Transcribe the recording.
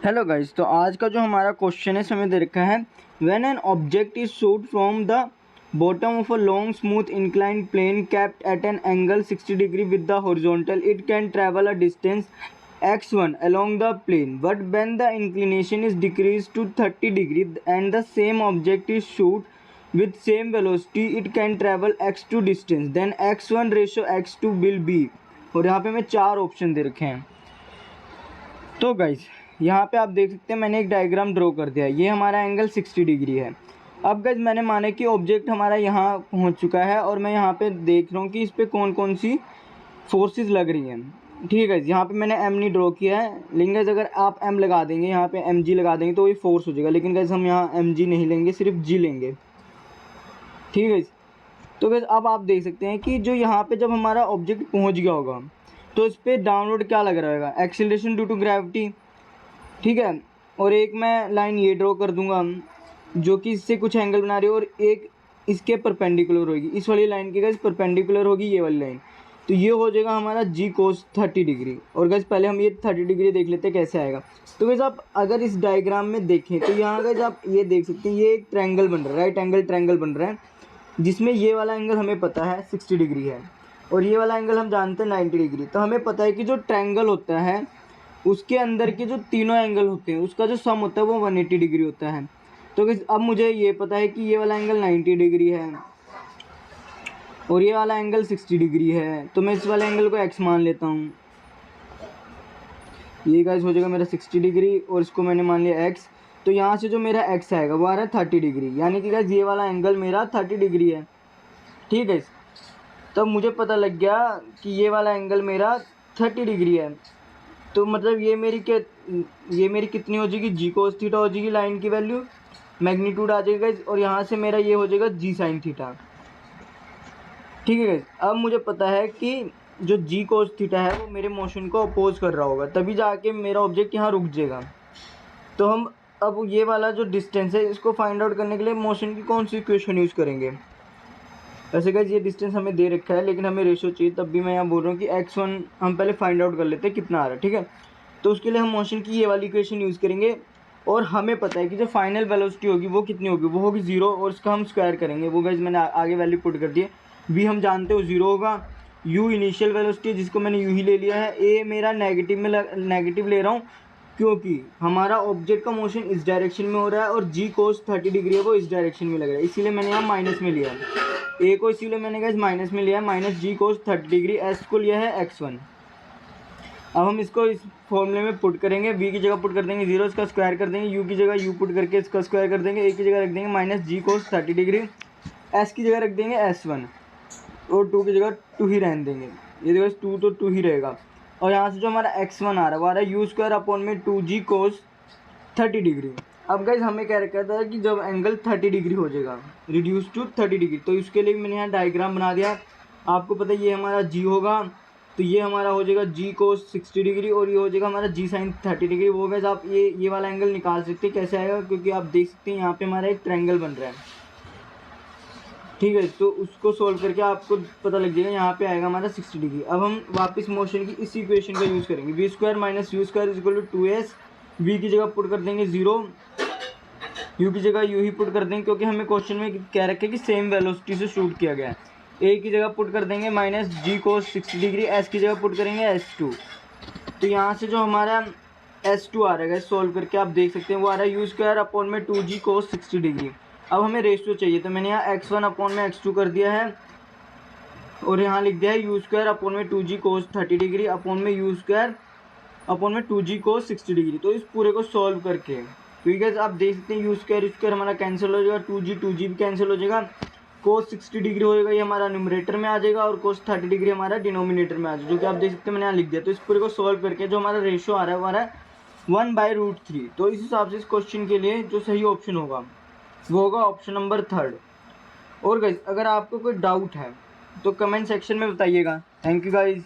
Hello guys, तो आज का जो हमारा क्वेश्चन है हमें दे रखा है when an object is shoot from the bottom of a long smooth inclined plane kept at an angle 60 degree with the horizontal it can travel a distance x1 along the plane, but when the inclination is decreased to 30 degree and the same object is shoot with same velocity it can travel x2 distance, then x1 ratio x2 will be। और यहाँ पे हमें चार option दे रखे हैं। तो guys यहाँ पे आप देख सकते हैं मैंने एक डायग्राम ड्रॉ कर दिया है। ये हमारा एंगल 60 डिग्री है। अब गाइस मैंने माना कि ऑब्जेक्ट हमारा यहाँ पहुँच चुका है और मैं यहाँ पे देख रहा हूँ कि इस पर कौन कौन सी फोर्सेस लग रही हैं। ठीक है, यहाँ पे मैंने एम नहीं ड्रॉ किया है, लेकिन गाइस अगर आप एम लगा देंगे, यहाँ पे एम जी लगा देंगे तो ये फोर्स हो जाएगा। लेकिन गाइस हम यहाँ एम जी नहीं लेंगे, सिर्फ जी लेंगे। ठीक है, तो गाइस अब आप देख सकते हैं कि जो यहाँ पे जब हमारा ऑब्जेक्ट पहुँच गया होगा तो इस पर डाउनवर्ड क्या लग रहा होगा, एक्सीलरेशन ड्यू टू ग्रेविटी। ठीक है, और एक मैं लाइन ये ड्रॉ कर दूंगा जो कि इससे कुछ एंगल बना रही है और एक इसके परपेंडिकुलर होगी। इस वाली लाइन की गाइस परपेंडिकुलर होगी ये वाली लाइन, तो ये हो जाएगा हमारा जी कोस 30 डिग्री। और गाइस पहले हम ये 30 डिग्री देख लेते हैं कैसे आएगा। तो गाइस आप अगर इस डायग्राम में देखें तो यहाँ गाइस आप ये देख सकते हैं ये एक ट्रायंगल बन रहा है, राइट एंगल ट्रायंगल बन रहा है, जिसमें ये वाला एंगल हमें पता है 60 डिग्री है और ये वाला एंगल हम जानते हैं 90 डिग्री। तो हमें पता है कि जो ट्रायंगल होता है उसके अंदर के जो तीनों एंगल होते हैं उसका जो सम होता है वो 180 डिग्री होता है। तो गाइस अब मुझे ये पता है कि ये वाला एंगल 90 डिग्री है और ये वाला एंगल 60 डिग्री है, तो मैं इस वाले एंगल को x मान लेता हूँ। ये गाइस हो जाएगा मेरा 60 डिग्री और इसको मैंने मान लिया x। तो यहाँ से जो मेरा x आएगा वो आ रहा है 30 डिग्री, यानी कि गाइस ये वाला एंगल मेरा 30 डिग्री है। ठीक है, तब मुझे पता लग गया कि ये वाला एंगल मेरा 30 डिग्री है। तो मतलब ये मेरी कितनी हो जाएगी, जी कोस थीटा हो जाएगी लाइन की वैल्यू, मैग्नीट्यूड आ जाएगा गाइस, और यहाँ से मेरा ये हो जाएगा जी साइन थीटा। ठीक है गाइस, अब मुझे पता है कि जो जी कोस थीटा है वो मेरे मोशन को अपोज कर रहा होगा, तभी जाके मेरा ऑब्जेक्ट यहाँ रुक जाएगा। तो हम अब ये वाला जो डिस्टेंस है इसको फाइंड आउट करने के लिए मोशन की कौन सी इक्वेशन यूज़ करेंगे। वैसे गाइस ये डिस्टेंस हमें दे रखा है लेकिन हमें रेशियो चाहिए, तब भी मैं यहाँ बोल रहा हूँ कि x1 हम पहले फाइंड आउट कर लेते हैं कितना आ रहा है। ठीक है, तो उसके लिए हम मोशन की ये वाली इक्वेशन यूज़ करेंगे और हमें पता है कि जो फाइनल वेलोसिटी होगी वो कितनी होगी, वो होगी 0 और इसका हम स्क्वायर करेंगे। वो गाइस मैंने आगे वैल्यू पुट कर दी है। v हम जानते हो 0 होगा, u इनिशियल वेलोसिटी जिसको मैंने u ही ले लिया है, a मेरा नेगेटिव ले रहा हूँ क्योंकि हमारा ऑब्जेक्ट का मोशन इस डायरेक्शन में हो रहा है और जी कोस 30 डिग्री है वो इस डायरेक्शन में लग रहा है, इसीलिए मैंने यहाँ माइनस में लिया है। ए को इसीलिए मैंने गाइस माइनस में लिया है, माइनस जी कोस 30 डिग्री, एस को लिया है x1। अब हम इसको इस फॉर्मूले में पुट करेंगे, v की जगह पुट कर देंगे 0, इसका स्क्वायर कर देंगे, u की जगह u पुट करके इसका स्क्वायर कर देंगे, a की जगह रख देंगे माइनस जी कोस 30 डिग्री, s की जगह रख देंगे s1 और 2 की जगह 2 ही रहने देंगे। ये देखो 2 तो 2 ही रहेगा और यहाँ से जो हमारा x1 आ रहा है वो आ रहा है यू स्क्वायर अपॉन में 2g कोस 30 डिग्री। अब गाइज हमें क्या रखा था कि जब एंगल 30 डिग्री हो जाएगा रिड्यूस टू 30 डिग्री, तो इसके लिए मैंने यहाँ डायग्राम बना दिया। आपको पता है ये हमारा g होगा, तो ये हमारा हो जाएगा जी कोस 60 डिग्री और ये हो जाएगा हमारा जी साइन 30 डिग्री। वो गाइज आप ये वाला एंगल निकाल सकते हैं, कैसे आएगा, क्योंकि आप देख सकते हैं यहाँ पे हमारा एक ट्रायंगल बन रहा है। ठीक है, तो उसको सोल्व करके आपको पता लग जाएगा यहाँ पे आएगा हमारा 60 डिग्री। अब हम वापस मोशन की इसी इक्वेशन का यूज़ करेंगे, V square minus U square is equal to 2s, V की जगह पुट कर देंगे 0, यू की जगह यू ही पुट कर देंगे क्योंकि हमें क्वेश्चन में कह रखे कि सेम वेलोसिटी से शूट किया गया है। ए की जगह पुट कर देंगे माइनस जी कोस 60 डिग्री, एस की जगह पुट करेंगे s2। तो यहाँ से जो हमारा s2 आ रहा है सोल्व करके आप देख सकते हैं वो आ रहा है यू स्क्वायर अपॉन में 2g कोस 60 डिग्री। अब हमें रेशियो चाहिए तो मैंने यहाँ x1 अपॉन में x2 कर दिया है और यहाँ लिख दिया है यू स्क्वायर अपॉन में 2g कोस 30 डिग्री अपॉन में यू स्क्वायर अपॉन में 2g कोस 60 डिग्री। तो इस पूरे को सॉल्व करके क्योंकि आप देख सकते हैं यू स्क्वायर हमारा कैंसिल हो जाएगा, 2g भी कैंसिल हो जाएगा, कोस 60 डिग्री हो जाएगा ये हमारा न्यूमरेटर में आ जाएगा और कोस 30 डिग्री हमारा डिनोमिनेटर में आ जाएगा, जो कि आप देख सकते हैं मैंने यहाँ लिख दिया। तो इस पूरे को सॉल्व करके जो हमारा रेशियो आ रहा है वो आ रहा है 1/√3। तो इस हिसाब से इस क्वेश्चन के लिए जो सही ऑप्शन होगा वो होगा ऑप्शन नंबर 3। और गाइस अगर आपको कोई डाउट है तो कमेंट सेक्शन में बताइएगा। Thank you guys.